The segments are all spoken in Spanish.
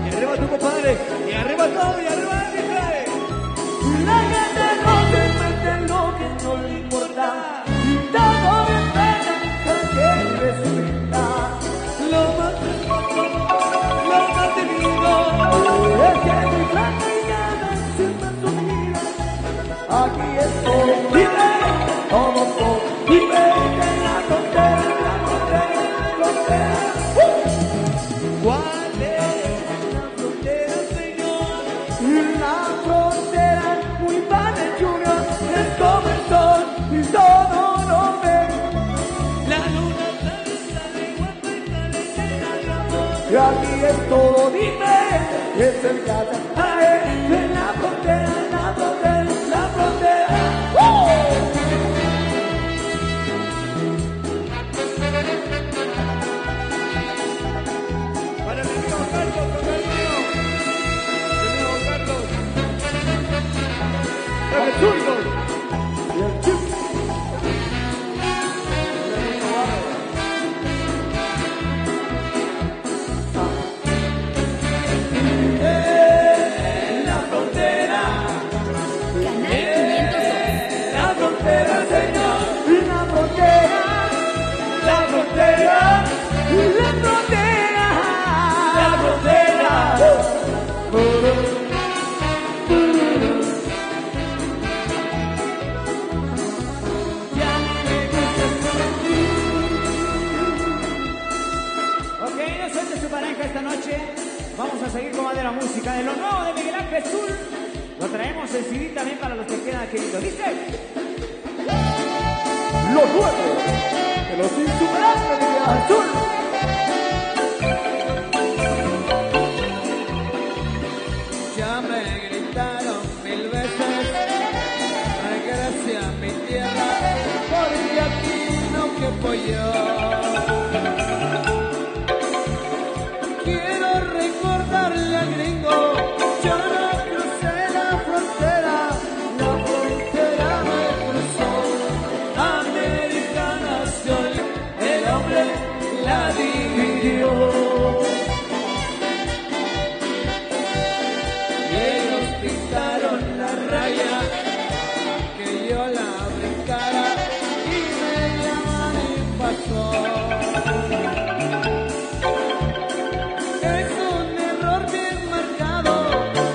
Y arriba tu compadre, y arriba todo, y arriba dice. La gente no se mete en lo que no le importa, y todo depende de quien respeta. Lo más hermoso, lo más divino, es que mi grande y gana siempre su vida. Aquí estoy, vive, todo, vive en la frontera, en la frontera, en la frontera. ¿Cuál es la frontera, Señor? La frontera, muy padre Junior, es como el sol y todo lo ve. La luna sale guapa y sale llena de amor. Y aquí es todo diferente, es el casa, en la frontera, en la frontera, en la frontera. Para mi amigo Carlos, con cariño. Mi amigo Carlos. El zurdo. Y el chip. La frontera, la frontera, Señor, la frontera, la frontera, la frontera, la frontera. Ok, no suelte su pareja esta noche. Vamos a seguir con más de la música de lo nuevo de Miguel Ángel Azul. Lo traemos en CD también para los que quedan aquí. ¿Lo dice? Lo nuevo de los insuperables de Miguel Azul. Ya me gritaron 1000 veces, regrese a mi tierra, porque aquí no quepo yo. Quiero recordarle al gringo, yo no crucé la frontera me cruzó. América nación, el hombre la dividió. Y ellos pintaron la raya, que yo la brincara y me llaman invasor. Es un error bien marcado, nos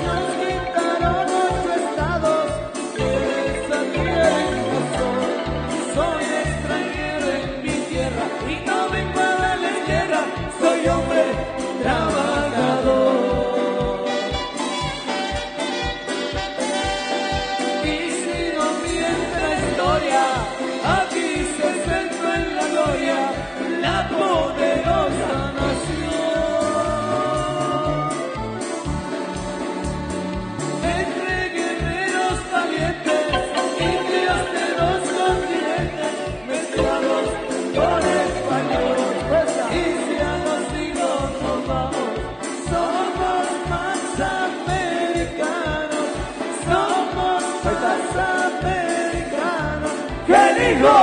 hijo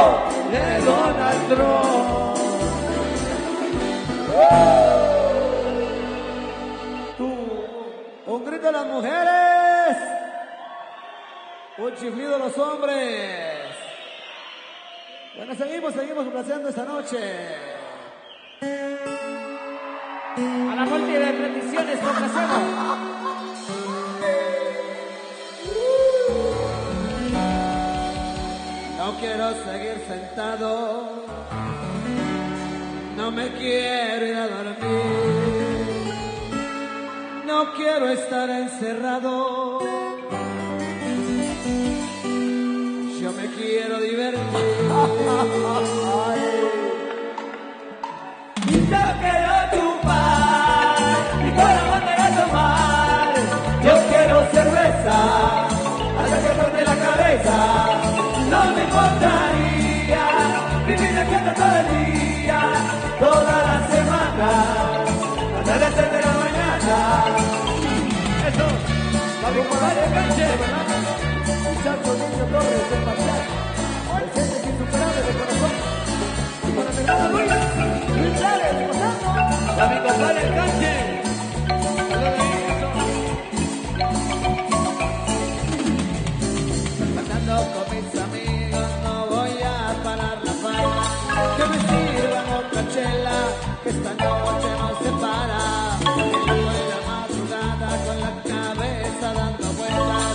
de Donald Trump. Un grito de las mujeres, un chiflido de los hombres. Bueno, seguimos complaciendo esta noche. A la múltiple de peticiones complacemos. No quiero seguir sentado, no me quiero ir a dormir, no quiero estar encerrado, yo me quiero divertir. Y yo quiero chupar, y con la botella tomar. Yo quiero cerveza, hasta que corte la cabeza. No me importaría vivir de fiesta todo el día, toda la semana, hasta las 6 de la mañana. Eso, vamos a dar el canche, Santo Niño Torres, el parcial, presentes insuperables de corazón. Y con la pegada Luis Flores, gozando. La mi compadre el canche. Andando con mis amigos no voy a parar la farra, que me sirvan otra chela, que esta noche no se para. Estoy la madrugada con la cabeza dando vueltas,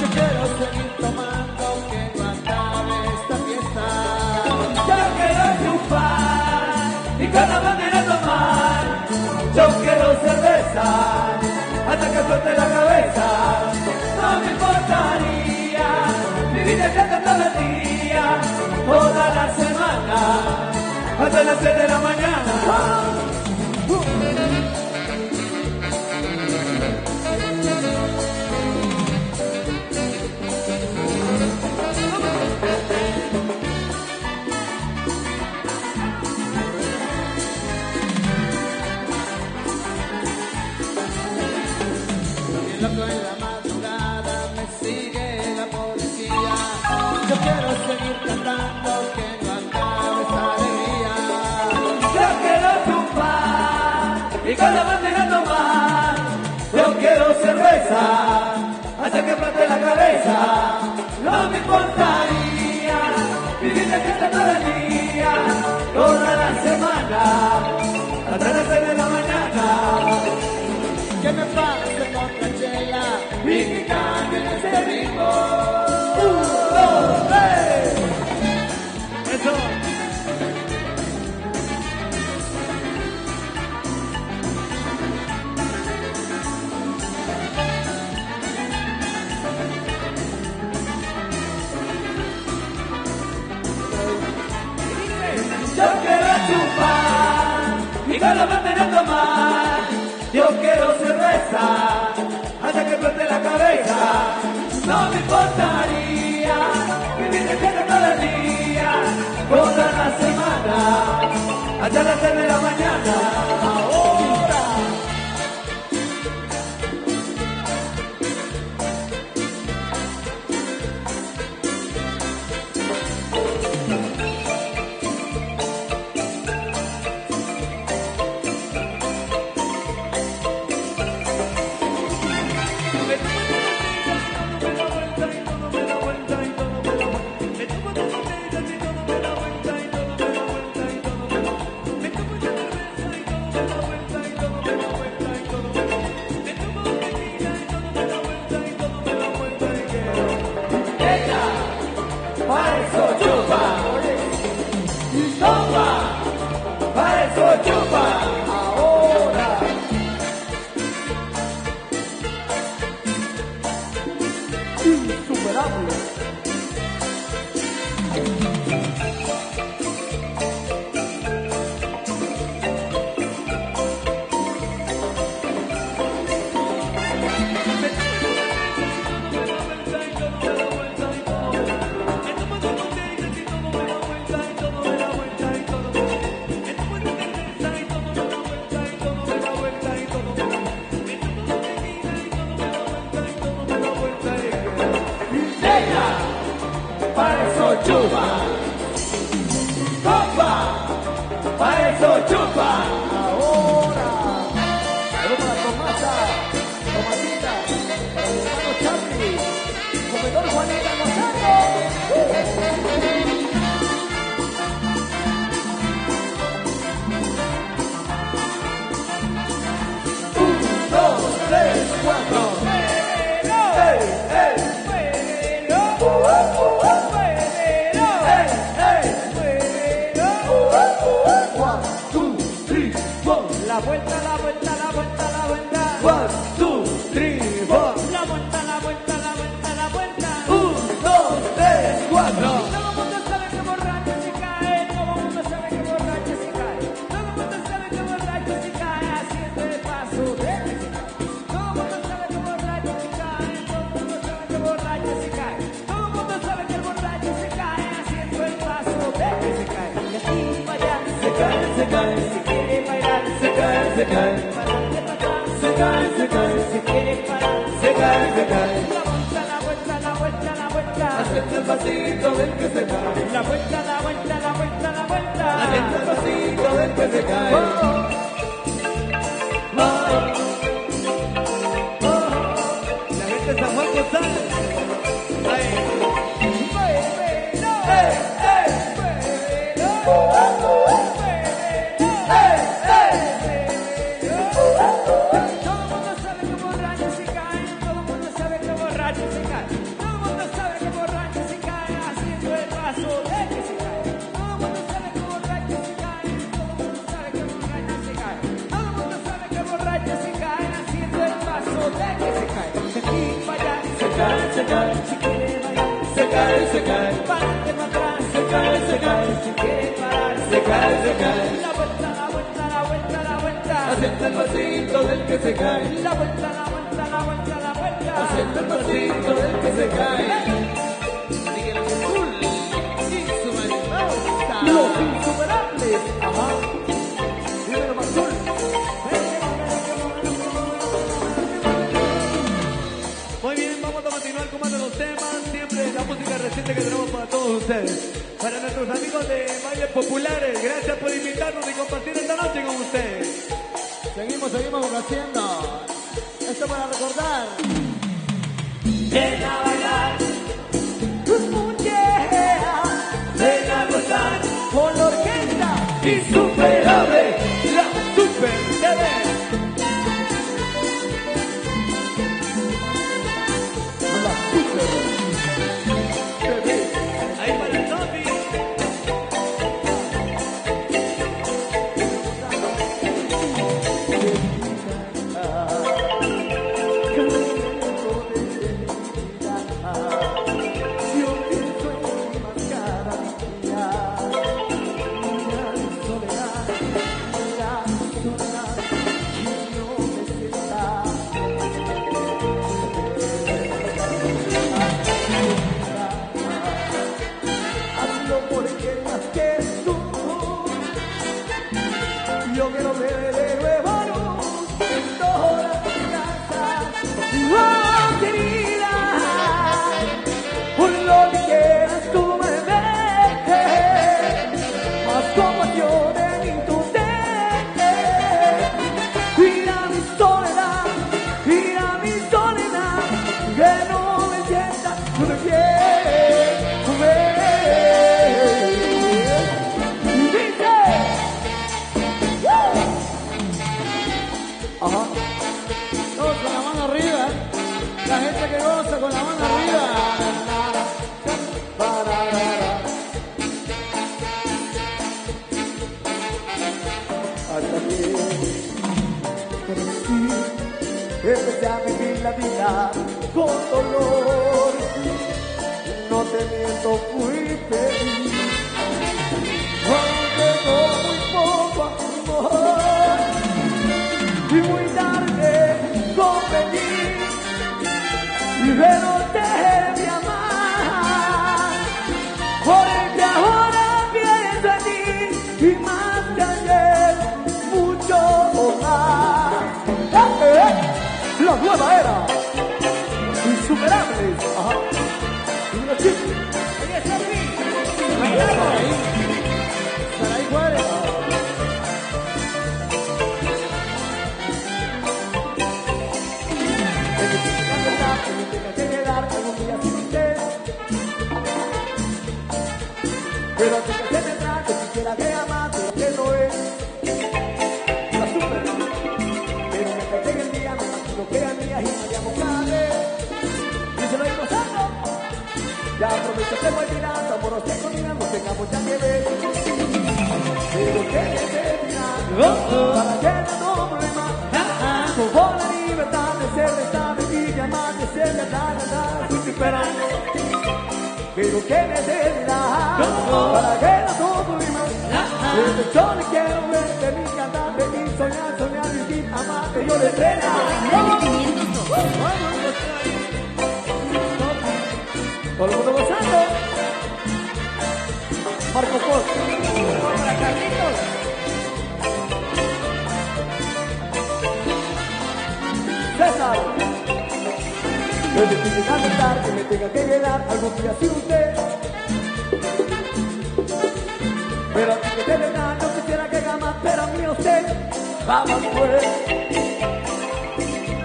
yo quiero seguir tomando que no acabe esta fiesta. Yo quiero chupar y con la bandera tomar. Yo quiero cerveza hasta que flote la cabeza. No me importaría vivir de fiesta todo el día, toda la semana, hasta las 6 de la mañana. Y loco en la madrugada me sigue la policía, yo quiero seguir cantando que no acabe esta alegría. Yo quiero chupar y con la bandera tomar. Yo quiero cerveza hasta que flote la cabeza. No me importaría vivir de fiesta todo el día, toda la semana, hasta las 6 de la mañana. Que me pase con la chela Y que cambien este ritmo. 1, 2, 3. Eso. Yo quiero chupar y con la bandera tomar. Yo quiero cerveza hasta que flote la cabeza. No me importaría vivir de fiesta todo el día, toda la semana, hasta las 6 de la mañana. Ahora. Para eso chupa, y toma, para eso chupa, ahora. Insuperable. Para eso chupa. se cae, se cae, se cae, Si quieres parar, se cae, se cae. la vuelta, la vuelta, la vuelta, la vuelta. Acepta el pasito del que se cae, La vuelta, la vuelta, la vuelta, la vuelta. acepta el pasito del que se cae. La gente de San Juan González. Se cae, Si quiere bailar, se cae, se cae, párate para atrás. se cae, se cae, Si quiere parar, se cae, se cae. la vuelta, la vuelta, la vuelta, la vuelta. Acepta el pasito del que se cae, La vuelta, la vuelta, la vuelta, la vuelta. acepta el pasito del que se cae. Miguel Azul, insuperable. Los insuperables. Ajá. Dímelo, Mazul. Muy bien, vamos a continuar con más de los temas. Siempre la música reciente que tenemos para todos ustedes. Para nuestros amigos de bailes populares, gracias por invitarnos y compartir esta noche con ustedes. Seguimos haciendo. Esto para recordar. Ven a bailar, ven a gozar Con la orquesta. insuperable, la Super TV. La Super TV. Ahí para el Topi. Hazlo porque más que tú. Yo quiero ver de nuevo luz en toda tu casa. Oh, querida, por lo que quieras tú me dejes, más compasión de mí tú dejes. Mira mi soledad, que no me sientas tú me quieres. Ajá. Todos con la mano arriba. La gente que goza con la mano arriba. Hasta que conocí, empecé a vivir la vida con dolor. No te miento, fui feliz, aunque con muy poco amor. Y muy tarde comprendí y no dejé de amar, por el que ahora pienso en ti y más que ayer, mucho más. La nueva era, insuperables. Ajá. Y una chica. Oye, Sofi, bailamos. Saray Juárez. Pero antes que se me trate, quisiera que amate lo que no es. La super. Pero me pegué el día, me imagino que era mía y no llamo cada vez. Y se lo ir gozando. Ya aprovecho que voy mirando, amoros que combinamos, tengamos ya que ver. Pero que necesidad, para que no problema. Como la libertad de ser, de estar y de amar, de ser, de dar, estoy esperando. Pero que necesidad, para que no problema. Desde yo le quiero ver, de mí cantar, de mí soñar, vivir, amar, que yo le entrena. Todo el mundo gozando. Marco Polo. Para Carlitos. No es difícil aceptar que me tenga que quedar algún día sin usted. Pero a ti que te verdad no quisiera que jamás, pero a mí usted jamás fue.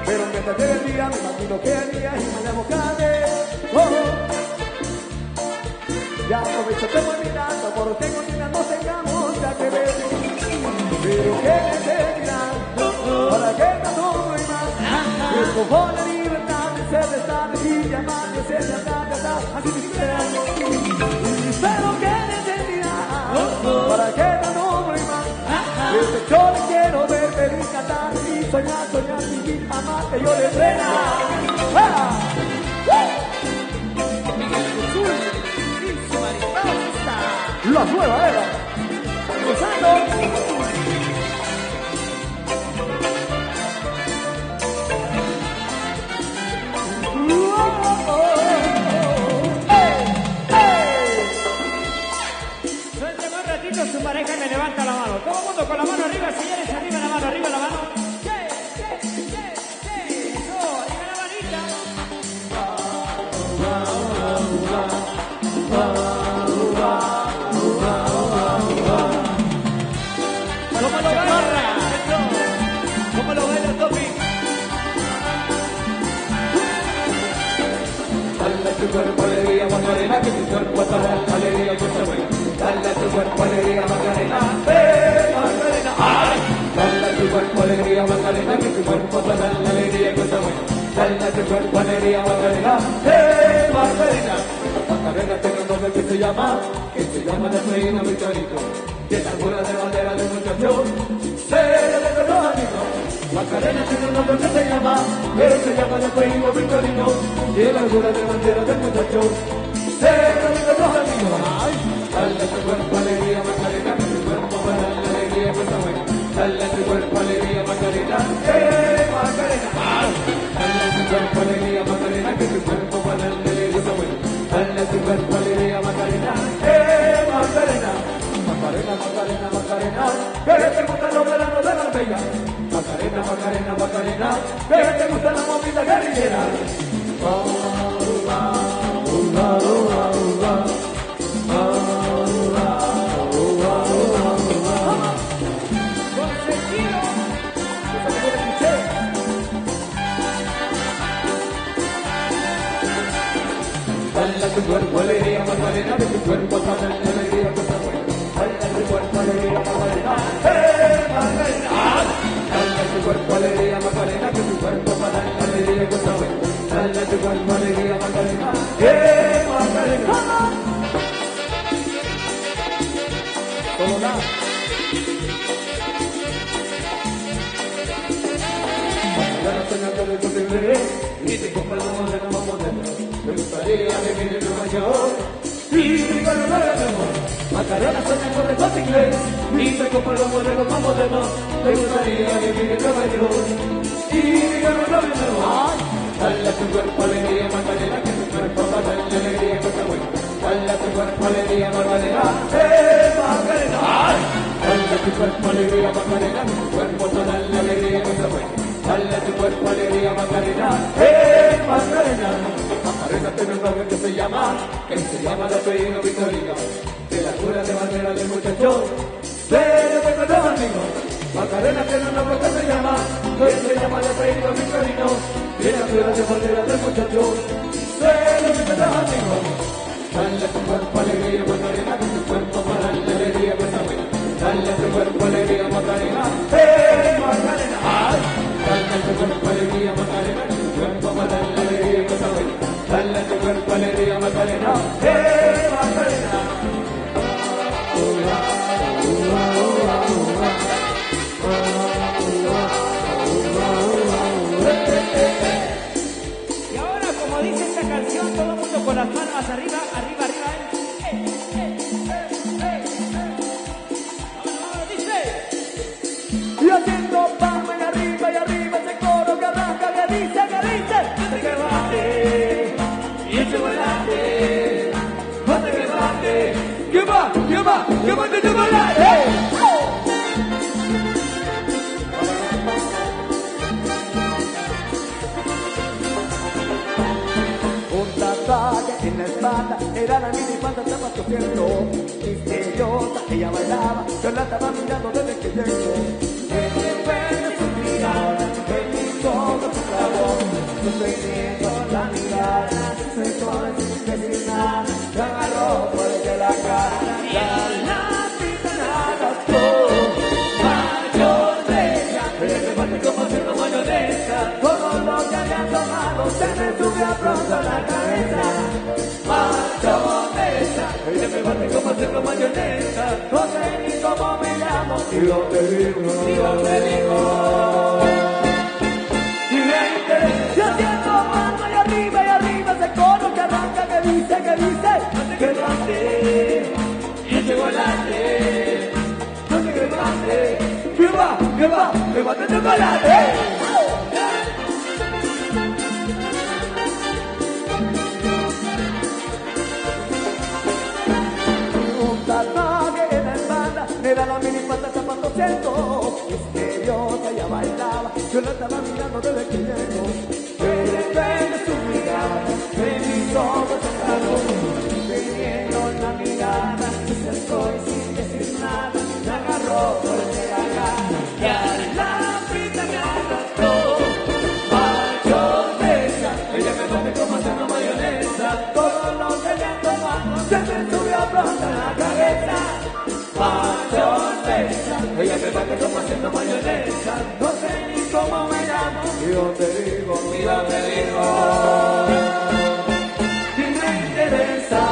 Pero en vez de el día me imagino que haría y me llamo Cade. Ya aprovecho que voy mirando, porque con ella no tengamos ya que ver. Pero qué necesidad, para que no tome más. El cojón la libertad de ser, de estar y llamar, de ser, de estar, así te quisiera. Pero qué necesidad, para que no tome más. Desde yo le quiero ver, feliz, cantar y soñar, soñar, vivir, amar, que yo le frena. La nueva era. Gozando. Suélteme un ratito, su pareja me levanta la mano. Todo el mundo con la mano arriba, señores, arriba la mano, arriba la mano. Eso, arriba la manita. ¿Cómo lo baila Topi? Dale a tu cuerpo alegría, Macarena, que tu cuerpo está la alegría que está buena. Dale a tu cuerpo alegría, Macarena, Macarena, ay. Dale a tu cuerpo alegría, Macarena, que tu cuerpo está la alegría que está buena. Dale a tu cuerpo alegría, Macarena, Macarena. Macarena tiene un nombre que se llama la reina Victorito. Y es la cura de bandera del muchacho, se le con los amigos. Macarena tiene un nombre que se llama la reina Victorino. Y es la cura de bandera del muchacho, se le con los amigos. Dale a tu cuerpo alegría, Macarena, que tu cuerpo para la alegría que está buena. Dale a tu cuerpo alegría, Macarena, Macarena. Dale a tu cuerpo alegría, Macarena, que tu cuerpo para la alegría que está buena. Dale a tu cuerpo alegría, Macarena, Macarena. Macarena, Macarena, Macarena, que te gustan los veranos de Marbella. Macarena, Macarena, Macarena, que te gustan las movidas guerrilleras. Dale a tu cuerpo alegría, Macarena, que tu cuerpo está en la alegría que está buena. Dale a tu cuerpo alegría, Macarena, Macarena. Dale a tu cuerpo alegría, Macarena, que tu cuerpo está en la alegría que está buena. Dale a tu cuerpo alegría, Macarena, Macarena. ¿Cómo va? Macarena soñando de tu bebé y te compra los modelos más modernos. Me gustaría vivir en Nueva York y vivo en Nueva York. Macarena sueña con el corte inglés y me compro los modelos más modernos. Me gustaría vivir en Nueva York y vivo en Nueva York. Dale a tu cuerpo alegría, Macarena, que tu cuerpo va a darle alegría que está buena. Dale a tu cuerpo alegría, Macarena, Macarena. Dale a tu cuerpo alegría, Macarena, que tu cuerpo va a darle alegría que está buena. Dale a tu cuerpo alegría, Macarena, Macarena. Macarena tiene un nombre que se llama la reina Victorino. De la cura de bandera del muchacho, se le fue con los amigos. Macarena tiene un nombre que se llama la reina Victorino. De la cura de bandera del muchacho, se le fue con los amigos. Dale a tu cuerpo alegría, Macarena, que tu cuerpo para la alegría que está buena. Dale a tu cuerpo alegría, Macarena, Macarena. Dale a tu cuerpo alegría, Macarena, que tu cuerpo para la alegría que está buena. Dale a tu cuerpo alegría, Macarena, Macarena. Y ahora, como dice esta canción, todo el mundo con las manos arriba, arriba, arriba. Ahora dice. Y haciendo palma y arriba ese coro que arranca, que dice, Que bate, y ese volante, bate que bate, que va, que bate que volante. banda, era la mini banda, estaba tosiendo. Misteriosa, ella bailaba, yo la estaba mirando desde que llegó. En su mirada, en mis ojos su calor, sosteniendo la mirada, se pone sin decir nada, se agarró por el de la cara, ya la pista nada, mayonesa, ella me bate como haciendo mayonesa, todo lo que había tomado se me subió pronto a la cabeza, mayonesa, ella me bate como haciendo mayonesa, no sé ni cómo me llamo, y dónde vivo, y dónde vivo. Yo siento mano y arriba ese coro que arranca, que dice, que grande, y llegó el arte, no sé qué grande, que va de chocolate. Un tatuaje en la espalda, era la mini pata zapato ciento, misteriosa ella bailaba, yo la estaba mirando desde que llegó. De repente su mirada, de mis ojos cerrados, teniendo la mirada, se acercó y sin decir nada, me agarró por el de la cara, y a la frita me arrastró. Mayonesa, ella me bate como haciendo mayonesa, todo lo que le tomado se me subió pronto a la cabeza. Mayonesa, ella me bate como haciendo mayonesa, no sé ni cómo me llamo, y dónde vivo, y me interesa.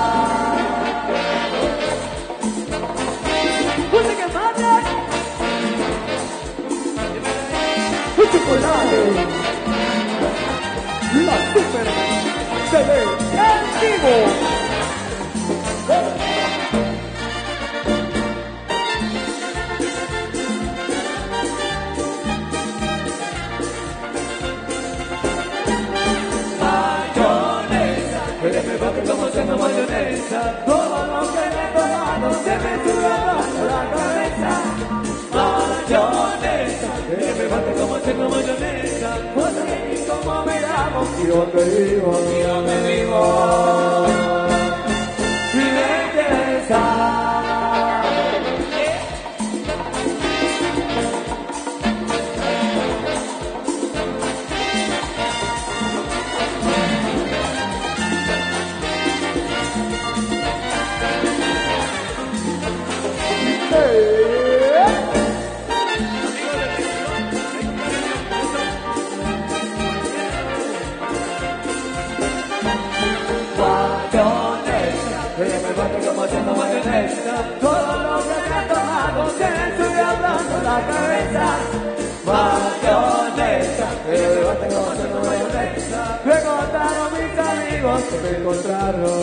Música madre, un chocolate, la super se ve en vivo. Ella me bate como haciendo mayonesa, todo lo que le he tomado se me subió pronto a la cabeza. Mayonesa, ella me bate como haciendo mayonesa, no sé ni cómo me llamo, y dónde vivo, y me interesa. Ella me bate como haciendo mayonesa, todo lo que me ha tomado se me subió pronto a la cabeza. Mayonesa, ella me bate como haciendo mayonesa, me contaron mis amigos que me encontraron.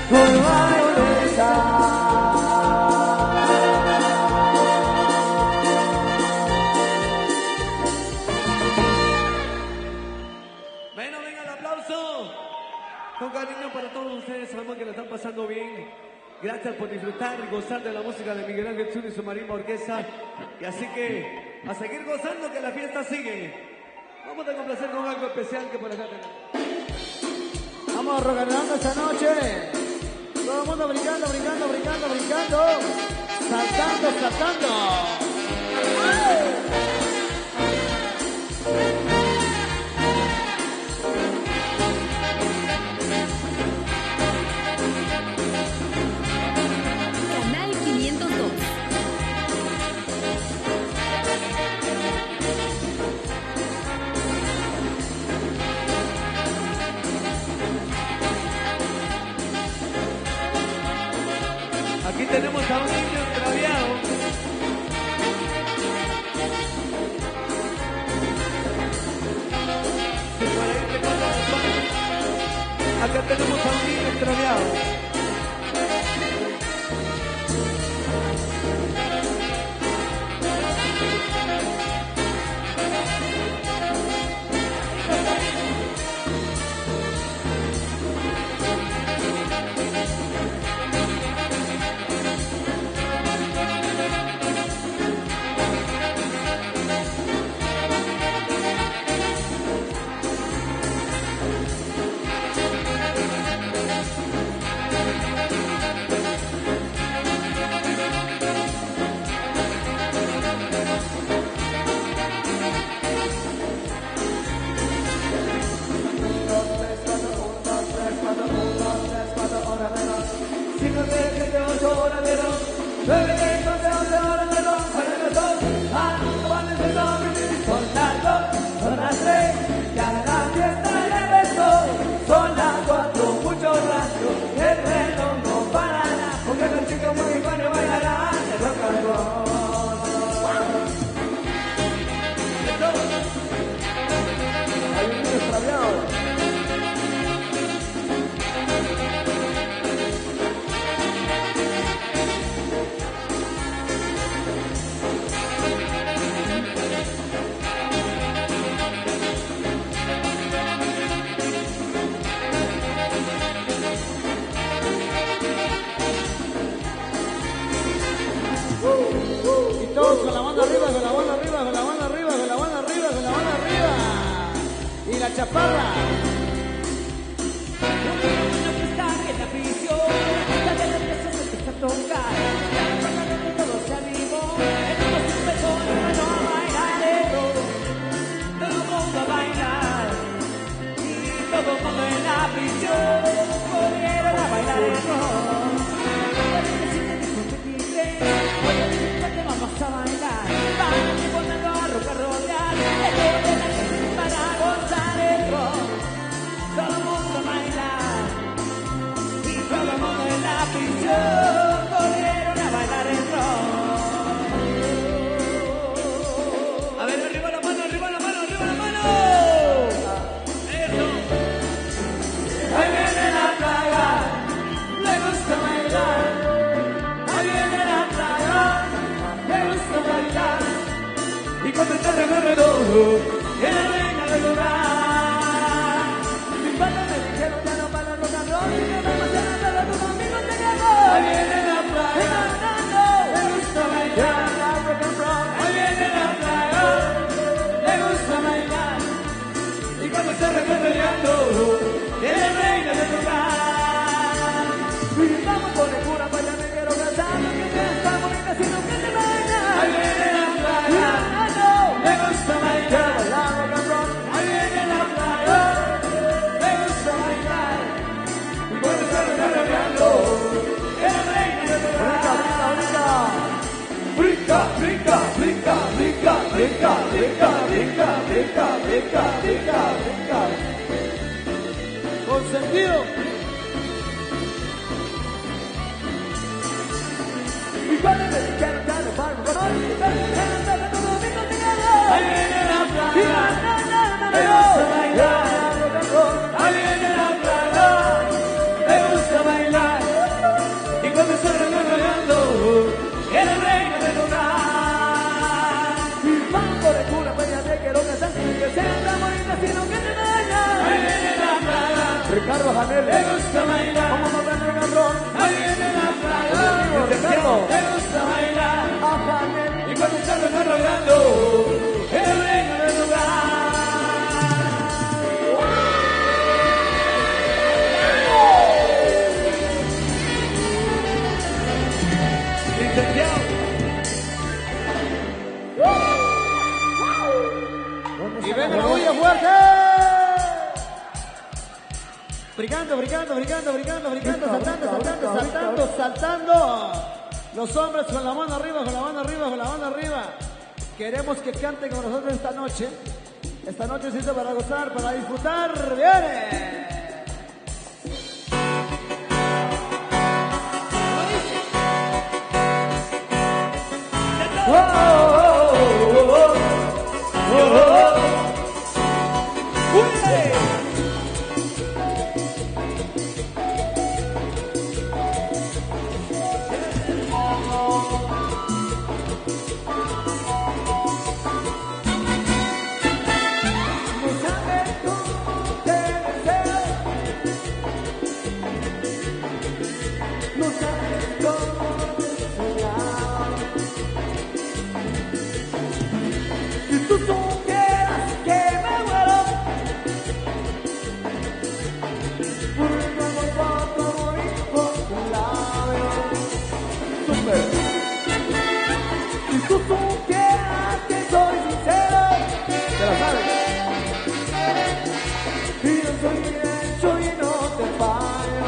Con mayonesa. Con cariño para todos ustedes, sabemos que lo están pasando bien. Gracias por disfrutar y gozar de la música de Miguel Ángel Zuna y su marimba orquesta. Y así que, a seguir gozando que la fiesta sigue. Vamos a complacer con algo especial que por acá tenemos. Vamos rocanando esta noche. Todo el mundo brincando. Saltando. Canal 502. Aquí tenemos a un niño extraviado Peña Parra. Una fiesta en la prisión, la de los besos se empieza a tocar. Ya no pasa de que todo se animó. Entonces empezó el hermano a bailar todo el mundo a bailar. Y todo el mundo en la prisión corrieron a bailar el rock. Parece que me dijo que quise, oye, dice que vamos a bailar. Vamos y ponerlo a rock a rollar. Esto de la gente para gozar el rock. Todo el mundo a bailar. Y todo el mundo en la prisión corrieron a bailar el rock. A ver, arriba la mano, arriba la mano, arriba la mano. Eso. Ahí viene la plaga, le gusta bailar. Ahí viene la plaga, le gusta bailar. Y cuando está alrededor, es la reina del lugar. Mis padres me dijeron ya no para rock and roll, y que vamos a hacer a tus amigos te llegó. Ahí viene la plaga, le gusta bailar. Ahí viene la plaga, le gusta bailar. Y cuando está recorriendo, es la reina del lugar. Y vamos con el cura, pues ya me quiero casar, que sea tan bonita, sino que te baila. Ahí viene la plaga, le gusta bailar. Ahí viene la plaga, le gusta bailar. Y cuando está recorriendo, es la reina del lugar. Brinca, brinca, brinca, brinca, brinca, brinca, brinca, brinca, brinca, brinca, brinca. Con sentido. Mis padres me dijeron ya no para rock and roll, y que vamos a hacer a tus amigos te llegó. Ahí viene la plaga, le gusta bailar. Ahí viene la plaga, le gusta bailar. Y cuando está recorriendo, es la reina del lugar. Vamos por el cura, pues ya te quiero casar, que sea tan bonita, sino que te baila. Ahí viene la plaga, Ricardo Janel, le gusta bailar. vamos a ver rock and roll. Ahí viene la plaga, Ricardo, le gusta bailar. a Janel. Y cuando está recorriendo, es la reina del lugar. Licenciado. Y ven la bulla fuerte. Brincando, brincando, brincando, brincando, brincando, saltando, saltando, saltando, saltando. Los hombres con la mano arriba, con la mano arriba, con la mano arriba. Queremos que canten con nosotros esta noche. Esta noche se hizo para gozar, para disfrutar. ¡Viene! Si tú supieras que me muero por el amor por tu amor y por tu labio. Super. Si tú supieras que soy sincero, te la sabes. Y yo soy derecho y no te fallo.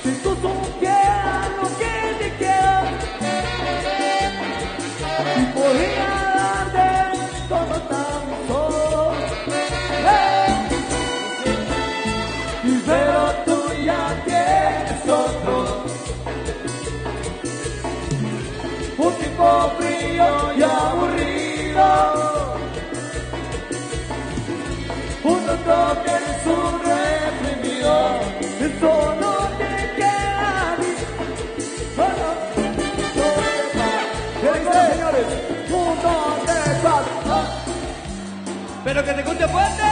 Si tú supieras lo que te quiero y podría darte todo tanto, pero tú ya tienes otro, un tipo frío y aburrido, un otro que es un reprimido, eso no te queda a mí, solo señores, 1, 2, 3, 4. Pero que te escuche fuerte.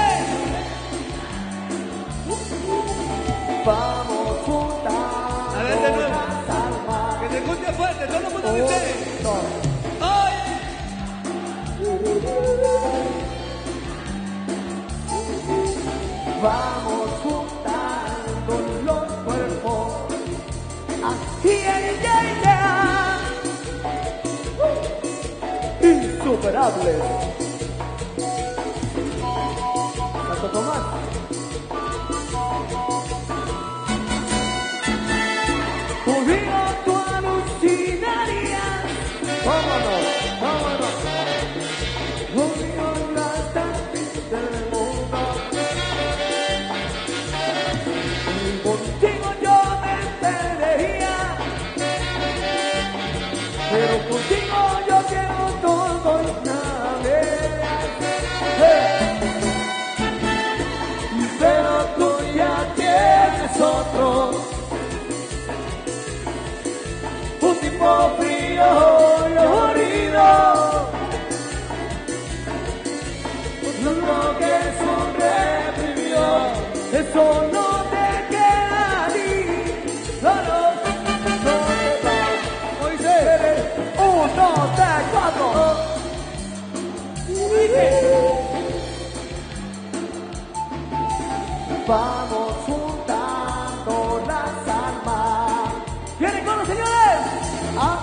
Vamos juntas. A ver, de nuevo. las almas. Que te escuche fuerte, todo el mundo dice. Dos. ¡Oye! Insuperables. Santo Tomás. Conmigo tú alucinarías. Vámonos, vámonos. Conmigo no estás triste del mundo. Y contigo yo me perdería. Pero contigo yo quiero todo y nada. Pero tú ya tienes otro. Un tipo frío y aburrido. Lo que es un reprimido. Eso no te queda a ti. Solo no te va. Moisés. 1, 2, 3, 4. Vamos juntando las almas. ¿Vienen con los señores? ¿Ah?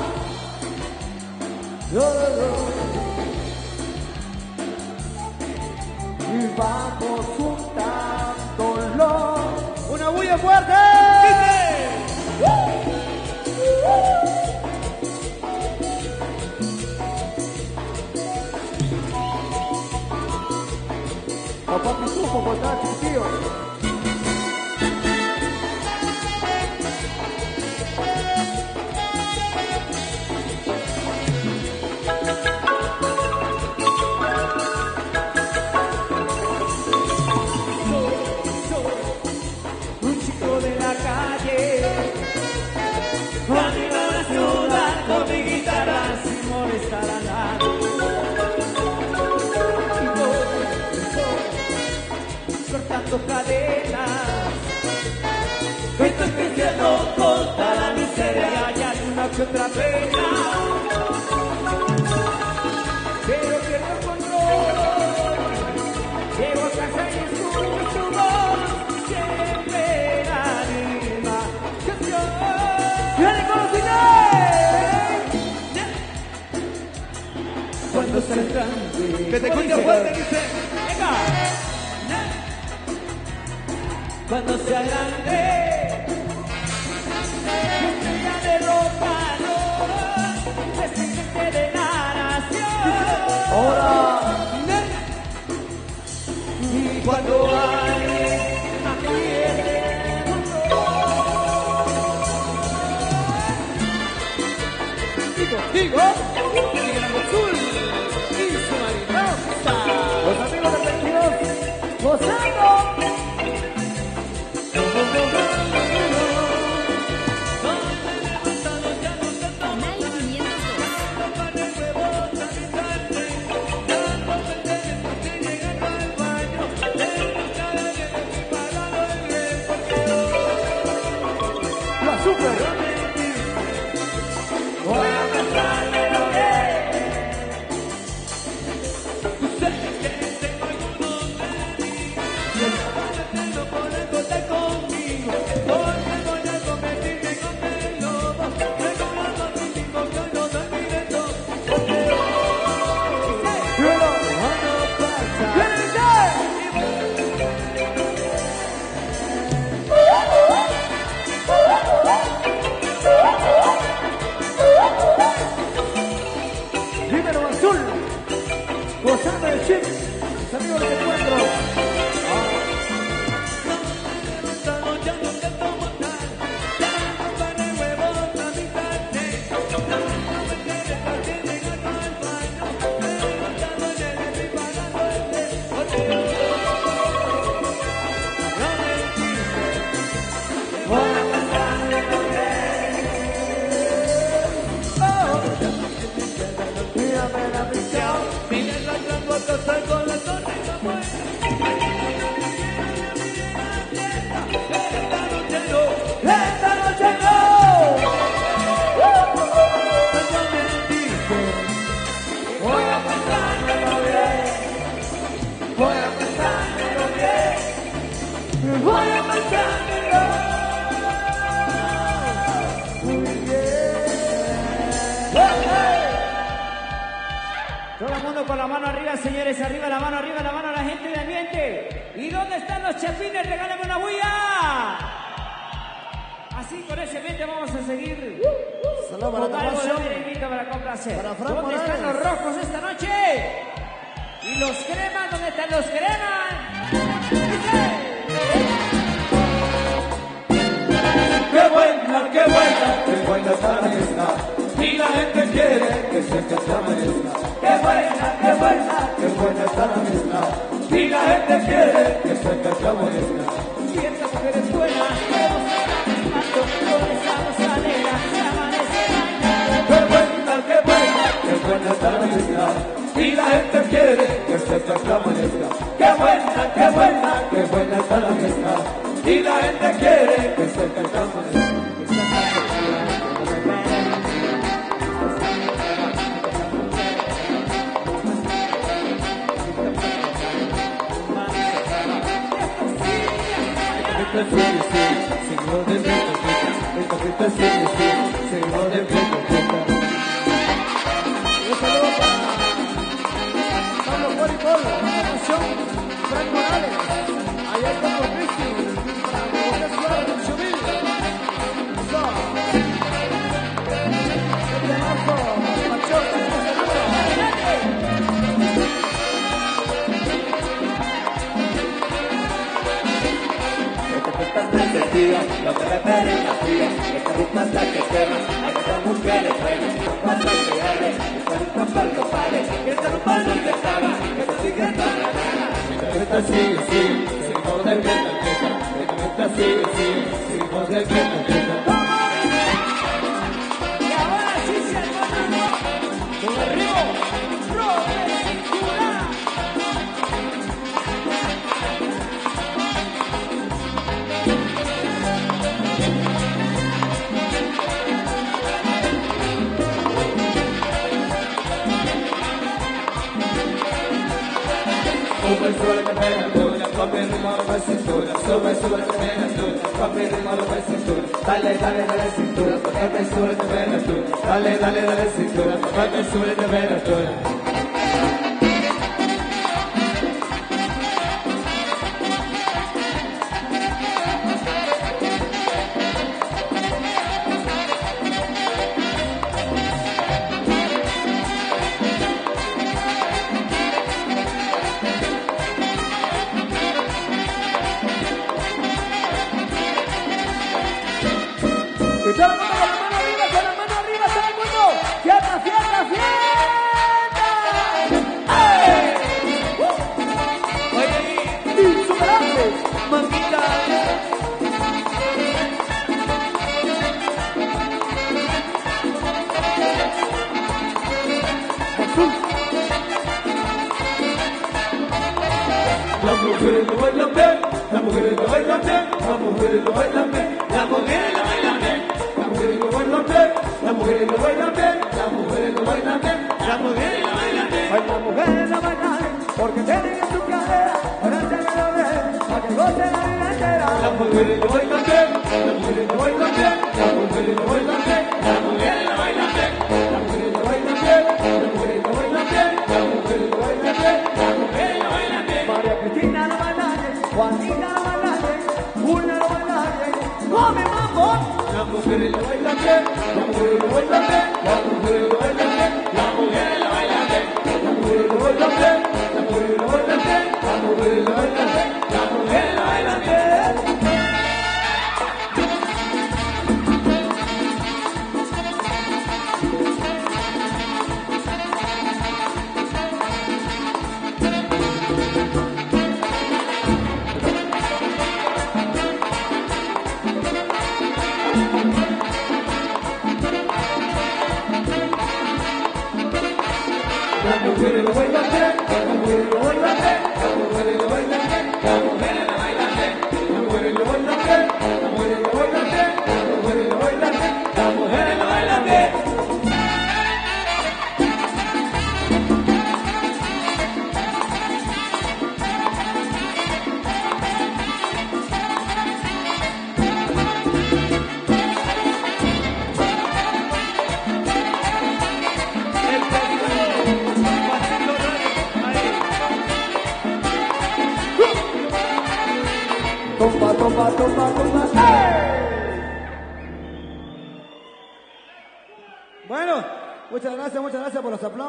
Y vamos juntándolo. Una bulla fuerte. Papá Pitufo, por estar chiquitillo. Un chico de la calle, camino a la ciudad con mi guitarra sin molestar a nadie. Y voy cortando cadenas, estoy creciendo contra la miseria y hay una que otra pena. Pero pierdo el control, llego a casa y escucho su voz, siempre la misma canción. ¡Viene con los finales! Cuando se grande, Que te cuente fuerte, dice. venga. Cuando sea grande, estrella de rock and roll, presidente de la nación. Ahora. Y cuando alguien apriete el botón, Digo. Gran Azul. Y su mariposa. Los amigos del 22, gozando. Canal 502. La super. voy a abrazarme lo que tú sabes que tengo algunos de mí. Y el no poder contar conmigo. Vámonos con la mano arriba, señores, arriba la mano a la gente de ambiente. ¿Y dónde están los chapines? Regálame una bulla. Así con ese ambiente vamos a seguir. Saludos para Con algo Tomasio. de merenguito para complacer. Para Fran ¿Dónde Morales. están los rojos esta noche? ¿Y los cremas? ¿Dónde están los cremas? Qué buena está la fiesta. Y la gente quiere que se amanezca. Qué buena está la fiesta. Y la gente quiere que se amanezca. Y estas mujeres buenas, todos están con esa voz alegre, se amanece bailando. Qué buena está la fiesta. Y la gente quiere que se amanezca. Qué buena está la fiesta. Y la gente quiere que se amanezca. Señor de Un saludo para Pablo Coricol, la promoción Frank Morales. Allá está por Cristi, para José Suárez, el Chumil. Eso. Este marzo, Machón, lo que me pere la fría, esta ruta hasta que quema, hay muchas mujeres buenas, pasa que arde, esta ruta para los padres, que esta ruta no se acaba, que se sigue para la gana. Esta sigue, seguimos del viento, esta sigue, seguimos del viento. Y ahora sí se armó con el río, Cintura. Sube la temperatura, con mi ritmo de cintura. Sube la temperatura, con mi ritmo de cintura. Dale cintura, porque me sube la temperatura. Dale cintura, porque me sube la temperatura. Y todo el mundo con la mano arriba, todo el mundo. ¡Fiesta! ¡Ey! ¡Insuperables! ¡Manguita! Las mujeres lo bailan bien, las mujeres lo bailan bien, las mujeres lo bailan bien, las mujeres lo bailan bien, las mujeres lo bailan bien, las mujeres lo bailan bien, las mujeres lo bailan bien, las mujeres lo bailan bien. Baila mujeres la bailan, porque tienen en su cadera, para hacerlo ver, para que goce la vida entera. Las mujeres lo bailan bien, las mujeres lo bailan bien, las mujeres lo bailan bien, las mujeres lo bailan bien, las mujeres lo bailan bien, las mujeres lo bailan bien, las mujeres lo bailan bien, las mujeres lo bailan bien. María Cristina la bailan, Juanita la bailan, Julia la bailan, come mambo. Las mujeres lo bailan bien, las mujeres lo bailan bien, las mujeres lo bailan bien, las mujeres lo bailan bien, las mujeres lo bailan bien, las mujeres lo bailan bien, las mujeres lo bailan bien, las mujeres lo bailan bien. Las mujeres lo bailan bien, las mujeres lo bailan bien, las mujeres lo bailan bien, las mujeres lo bailan bien, las mujeres lo bailan bien, las mujeres lo bailan bien, las mujeres lo bailan bien, las mujeres lo bailan bien. Tumba, tumba, tumba, tumba. ¡Hey! Bueno, muchas gracias por los aplausos.